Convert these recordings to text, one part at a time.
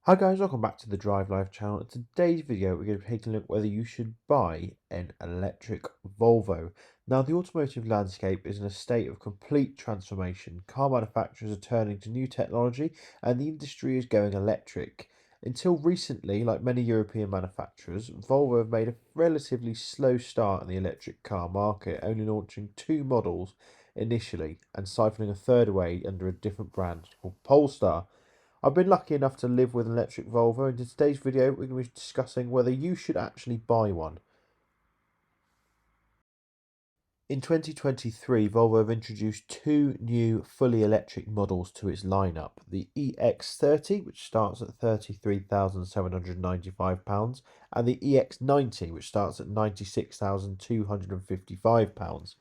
Hi guys, welcome back to the Drive Life channel. In today's video, we're going to be taking a look whether you should buy an electric Volvo. Now, the automotive landscape is in a state of complete transformation. Car manufacturers are turning to new technology and the industry is going electric. Until recently, like many European manufacturers, Volvo have made a relatively slow start in the electric car market, only launching two models initially and siphoning a third away under a different brand called Polestar. I've been lucky enough to live with an electric Volvo, and in today's video, we're going to be discussing whether you should actually buy one. In 2023, Volvo have introduced two new fully electric models to its lineup. The EX30, which starts at £33,795, and the EX90, which starts at £96,255.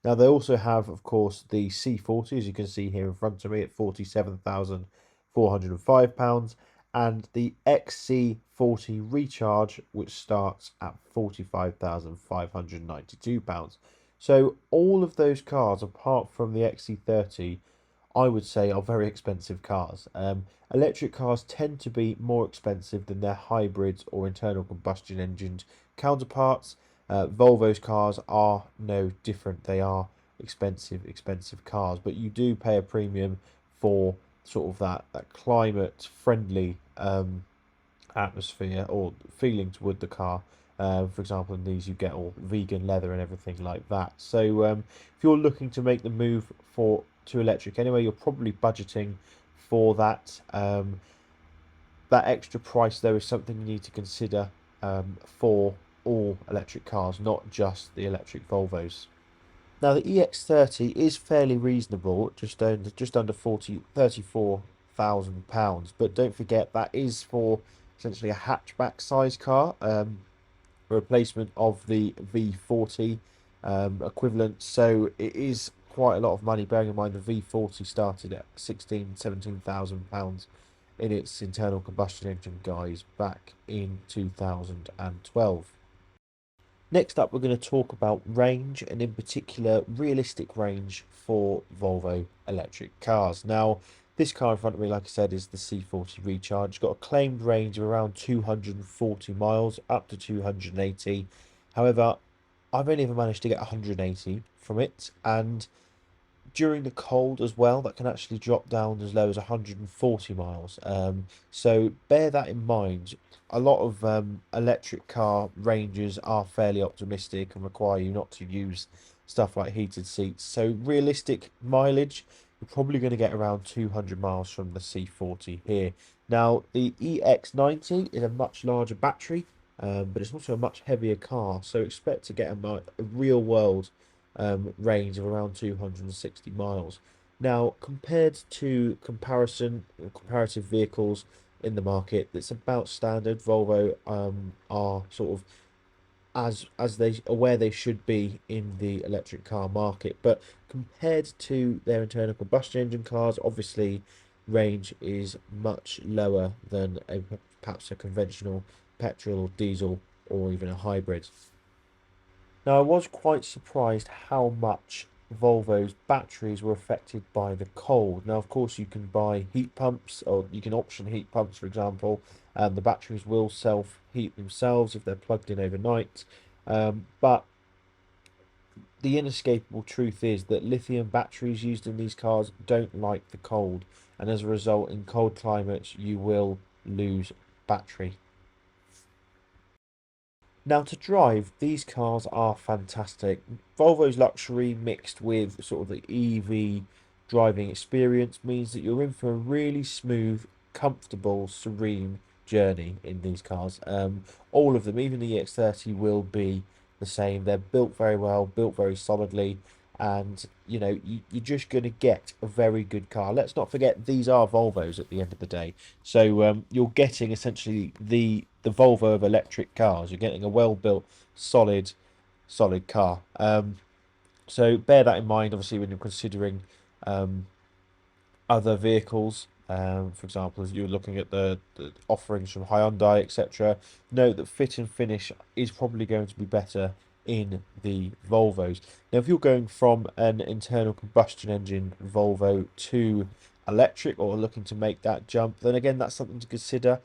Now, they also have, of course, the C40, as you can see here in front of me, at £47,405, and the XC40 Recharge, which starts at £45,592. So all of those cars, apart from the XC30, I would say are very expensive cars. Electric cars tend to be more expensive than their hybrids or internal combustion engine counterparts. Volvo's cars are no different. They are expensive cars, but you do pay a premium for sort of that climate friendly atmosphere or feeling toward the car. For example, in these you get all vegan leather and everything like that. So if you're looking to make the move to electric anyway, you're probably budgeting for that. That extra price though is something you need to consider for all electric cars, not just the electric Volvos. Now the EX30 is fairly reasonable, just under 34,000 pounds. But don't forget that is for essentially a hatchback size car, a replacement of the V40 equivalent. So it is quite a lot of money. Bearing in mind the V40 started at 17,000 pounds in its internal combustion engine guise back in 2012. Next up, we're going to talk about range and, in particular, realistic range for Volvo electric cars. Now, this car in front of me, like I said, is the C40 Recharge. It's got a claimed range of around 240 miles, up to 280. However, I've only ever managed to get 180 from it, and during the cold as well, that can actually drop down as low as 140 miles. So bear that in mind. A lot of electric car ranges are fairly optimistic and require you not to use stuff like heated seats. So realistic mileage, you're probably going to get around 200 miles from the C40 here. Now, the EX90 is a much larger battery, but it's also a much heavier car. So expect to get a real world range of around 260 miles. Now, compared to comparative vehicles in the market, it's about standard. Volvo are sort of as they are where they should be in the electric car market, but compared to their internal combustion engine cars, obviously range is much lower than perhaps a conventional petrol or diesel or even a hybrid. Now, I was quite surprised how much Volvo's batteries were affected by the cold. Now, of course, you can buy heat pumps, or you can option heat pumps, for example, and the batteries will self-heat themselves if they're plugged in overnight. But the inescapable truth is that lithium batteries used in these cars don't like the cold, and as a result, in cold climates, you will lose battery. Now, to drive, these cars are fantastic. Volvo's luxury mixed with sort of the EV driving experience means that you're in for a really smooth, comfortable, serene journey in these cars. All of them, even the EX30, will be the same. They're built very well, built very solidly, and you're just going to get a very good car. Let's not forget these are Volvos at the end of the day. So you're getting essentially the Volvo of electric cars. You're getting a well-built, solid car. So bear that in mind, obviously, when you're considering um, other vehicles. For example, if you're looking at the offerings from Hyundai, etc., note that fit and finish is probably going to be better in the Volvos. Now, if you're going from an internal combustion engine Volvo to electric or looking to make that jump, then again, that's something to consider.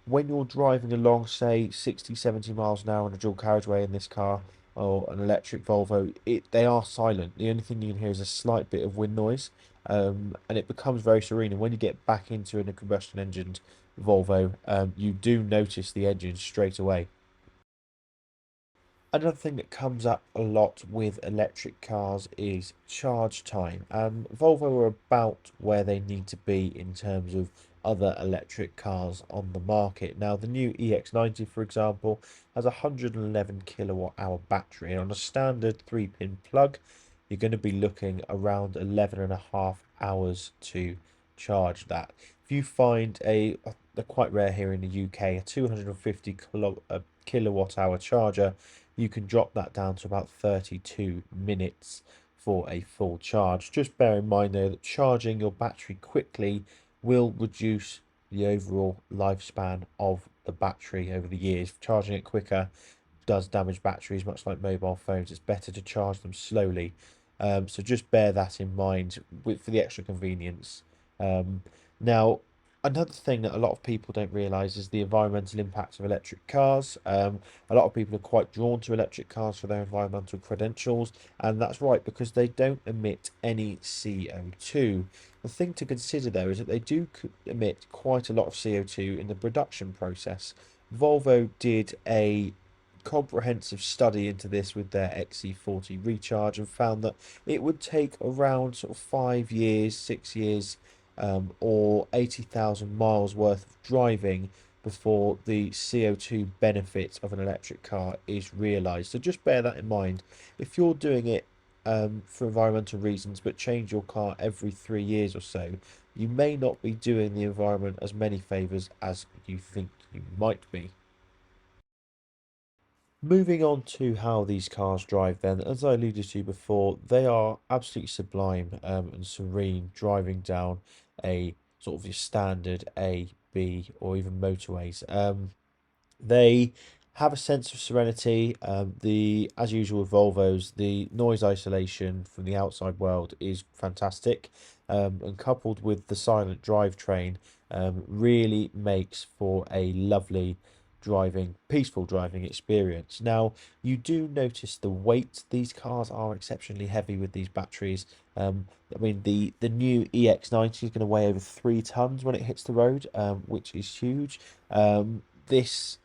When you're driving along, say 60, 70 miles an hour on a dual carriageway in this car or an electric Volvo, they are silent. The only thing you can hear is a slight bit of wind noise, and it becomes very serene. And when you get back into a combustion engined Volvo, you do notice the engine straight away. Another thing that comes up a lot with electric cars is charge time. Volvo are about where they need to be in terms of other electric cars on the market. Now, the new EX90, for example, has a 111 kilowatt hour battery, and on a standard 3-pin plug, you're going to be looking around 11 and a half hours to charge that. If you find they're quite rare here in the UK, a 250 kilowatt hour charger, you can drop that down to about 32 minutes for a full charge. Just bear in mind though that charging your battery quickly will reduce the overall lifespan of the battery over the years. Charging it quicker does damage batteries, much like mobile phones. It's better to charge them slowly. So just bear that in mind for the extra convenience. Um, Now, another thing that a lot of people don't realise is the environmental impact of electric cars. A lot of people are quite drawn to electric cars for their environmental credentials, and that's right because they don't emit any CO2. The thing to consider though is that they do emit quite a lot of CO2 in the production process. Volvo did a comprehensive study into this with their XC40 Recharge and found that it would take around sort of 5 years, 6 years, or 80,000 miles worth of driving before the CO2 benefit of an electric car is realised. So just bear that in mind. If you're doing it for environmental reasons, but change your car every 3 years or so, you may not be doing the environment as many favours as you think you might be. Moving on to how these cars drive, then, as I alluded to before, they are absolutely sublime and serene driving down a sort of your standard A, B, or even motorways. They have a sense of serenity. As usual with Volvos, the noise isolation from the outside world is fantastic, and coupled with the silent drivetrain, really makes for a lovely peaceful driving experience. Now, you do notice the weight. These cars are exceptionally heavy with these batteries. I mean, the new EX90 is going to weigh over 3 tons when it hits the road, which is huge. This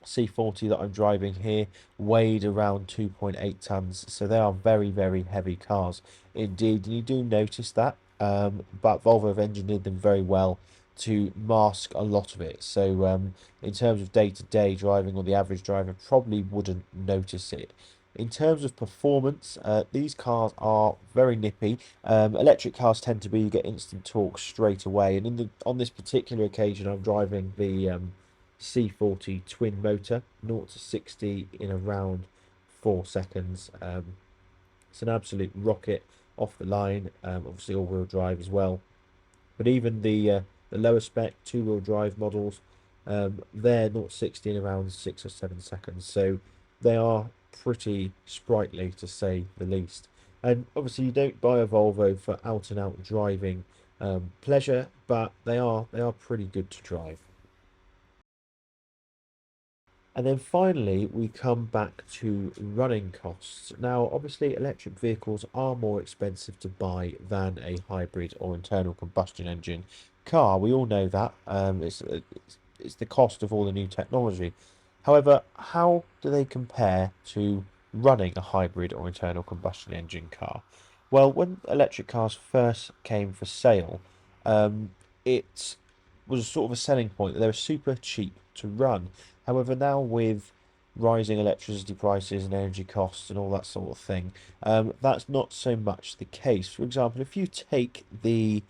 C40 that I'm driving here weighed around 2.8 tons, so they are very, very heavy cars indeed. And you do notice that, but Volvo have engineered them very well to mask a lot of it. So, in terms of day-to-day driving, or the average driver probably wouldn't notice it. In terms of performance, these cars are very nippy. Electric cars tend to be you get instant torque straight away, and on this particular occasion, I'm driving the C40 twin motor, 0 to 60 in around 4 seconds. It's an absolute rocket off the line. Obviously, all-wheel drive as well. But even the lower spec two-wheel drive models, they're 0 to 60 in around 6 or 7 seconds. So they are pretty sprightly, to say the least. And obviously, you don't buy a Volvo for out-and-out driving pleasure, but they are pretty good to drive. And then finally, we come back to running costs. Now, obviously, electric vehicles are more expensive to buy than a hybrid or internal combustion engine car. We all know that. It's the cost of all the new technology. However, how do they compare to running a hybrid or internal combustion engine car? Well, when electric cars first came for sale, it was sort of a selling point that they were super cheap to run. However, now with rising electricity prices and energy costs and all that sort of thing, that's not so much the case. For example, if you take the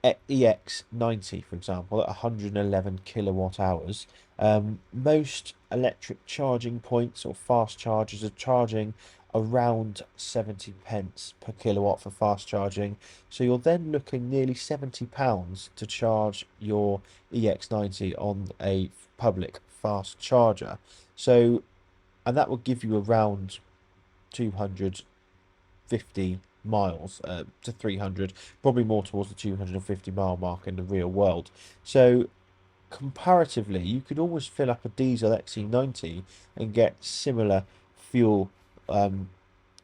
EX90, for example, at 111 kilowatt hours, most electric charging points or fast chargers are charging around 70 pence per kilowatt for fast charging. So you're then looking nearly £70 to charge your EX90 on a public fast charger. So, and that will give you around 250 miles to 300, probably more towards the 250-mile mark in the real world. So comparatively, you could almost fill up a diesel XC90 and get similar fuel um,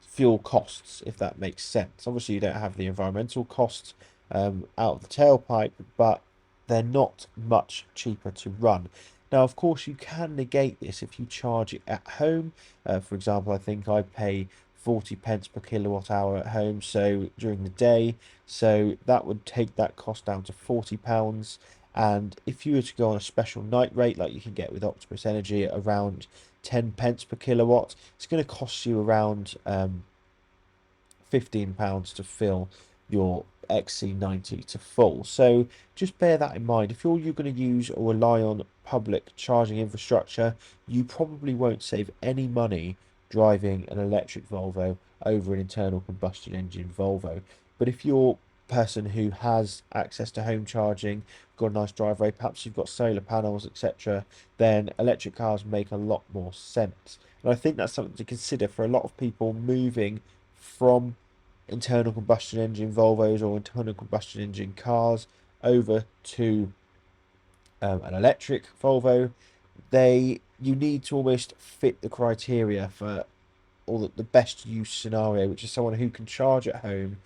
fuel costs, if that makes sense. Obviously, you don't have the environmental costs out of the tailpipe, but they're not much cheaper to run. Now, of course, you can negate this if you charge it at home. For example, I think I pay 40 pence per kilowatt hour at home, so during the day, so that would take that cost down to £40. And if you were to go on a special night rate, like you can get with Octopus Energy at around 10 pence per kilowatt, it's going to cost you around £15 to fill your XC90 to full. So just bear that in mind. If you're going to use or rely on public charging infrastructure, you probably won't save any money driving an electric Volvo over an internal combustion engine Volvo. But if you're a person who has access to home charging, got a nice driveway, perhaps you've got solar panels, etc., then electric cars make a lot more sense. And I think that's something to consider for a lot of people moving from internal combustion engine Volvos or internal combustion engine cars over to an electric Volvo. You need to almost fit the criteria for or the best use scenario, which is someone who can charge at home,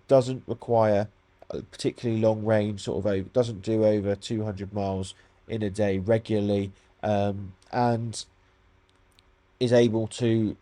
doesn't require a particularly long range, sort of over, doesn't do over 200 miles in a day regularly, and is able to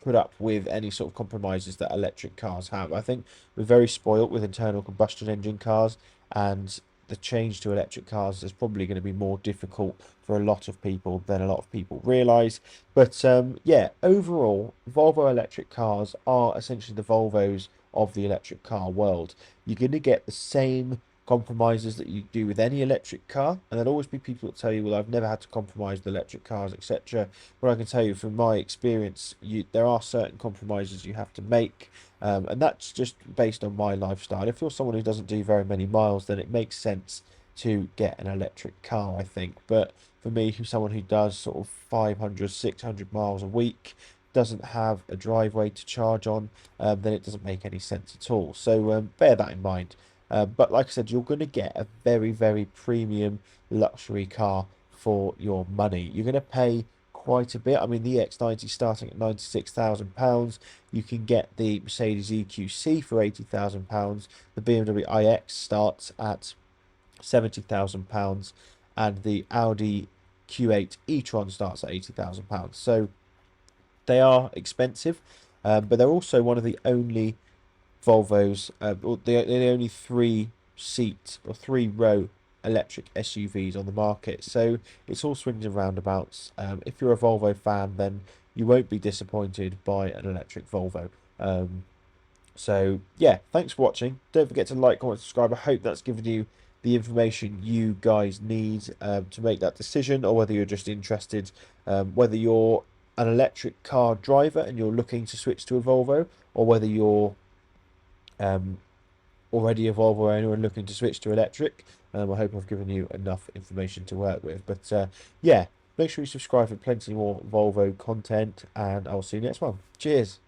put up with any sort of compromises that electric cars have. I think we're very spoilt with internal combustion engine cars, and the change to electric cars is probably going to be more difficult for a lot of people than a lot of people realise. But yeah, overall, Volvo electric cars are essentially the Volvos of the electric car world. You're going to get the same compromises that you do with any electric car, and there'll always be people that tell you, well, I've never had to compromise with electric cars, etc. But I can tell you from my experience, there are certain compromises you have to make, and that's just based on my lifestyle. If you're someone who doesn't do very many miles, then it makes sense to get an electric car, I think. But for me, who's someone who does sort of 500, 600 miles a week, doesn't have a driveway to charge on, then it doesn't make any sense at all. So bear that in mind. But like I said, you're going to get a very, very premium luxury car for your money. You're going to pay quite a bit. I mean, the EX90 starting at £96,000. You can get the Mercedes EQC for £80,000. The BMW iX starts at £70,000, and the Audi Q8 e-tron starts at £80,000. So they are expensive, but they're also one of the only Volvos, or they're the only three-seat or three-row electric SUVs on the market. So it's all swings and roundabouts. If you're a Volvo fan, then you won't be disappointed by an electric Volvo. So yeah, thanks for watching. Don't forget to like, comment, subscribe. I hope that's given you the information you guys need to make that decision, or whether you're just interested, whether you're an electric car driver and you're looking to switch to a Volvo, or whether you're already a Volvo owner and looking to switch to electric. I hope I've given you enough information to work with. But yeah, make sure you subscribe for plenty more Volvo content, and I'll see you next one. Cheers.